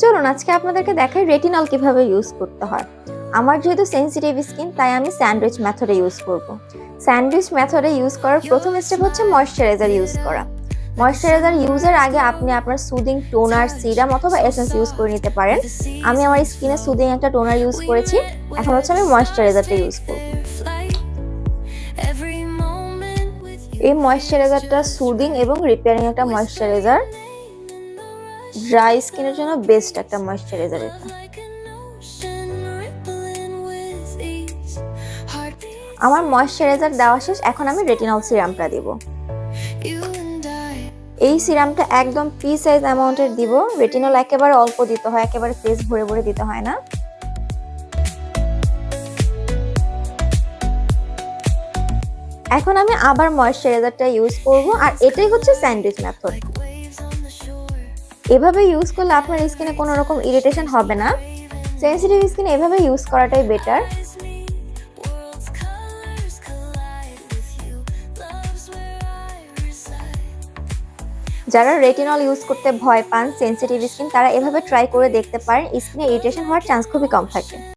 চলুন আজকে আপনাদেরকে দেখাই রেটিনল কিভাবে ইউজ করতে হয়। আমার যেহেতু সেনসিটিভ স্কিন তাই আমি স্যান্ডউইচ মেথডে ইউজ করব। স্যান্ডউইচ মেথডে ইউজ করার প্রথম স্টেপ হচ্ছে ময়েশ্চারাইজার ইউজ করা। ময়েশ্চারাইজার ইউজের আগে আপনি আপনার সুদিং টোনার, সিরাম অথবা এসেন্স ইউজ করে নিতে পারেন। আমি আমার স্কিনে সুদিং একটা টোনার ইউজ করেছি, এখন হচ্ছে আমি ময়েশ্চারাইজারটা ইউজ করব। এই ময়েশ্চারাইজারটা সুদিং এবং রিপেয়ারিং একটা ময়েশ্চারাইজার। ড্রাই স্কিনের জন্য বেস্ট একটা ময়েশ্চারাইজার এটা। আমার ময়েশ্চারাইজার দেওয়া শেষ, এখন আমি রেটিনল সিরামটা দিব। এই সিরামটা একদম পি সাইজ অ্যামাউন্টের দিব। রেটিনল একেবারে অল্প দিতে হয়, একেবারে ফেস ভরে ভরে দিতে হয় না। এখন আমি আবার ময়েশ্চারাইজারটা ইউজ করব, আর এটাই হচ্ছে স্যান্ডউইচ মেথড। এভাবে ইউজ করলে আপনার স্কিনে কোনো রকম ইরিটেশন হবে না। সেনসিটিভ স্কিনে এভাবে ইউজ করাটাই বেটার। যারা রেটিনল ইউজ করতে ভয় পান, সেনসিটিভ স্কিন, তারা এভাবে ট্রাই করে দেখতে পারেন। স্কিনে ইরিটেশন হওয়ার চান্স খুবই কম থাকে।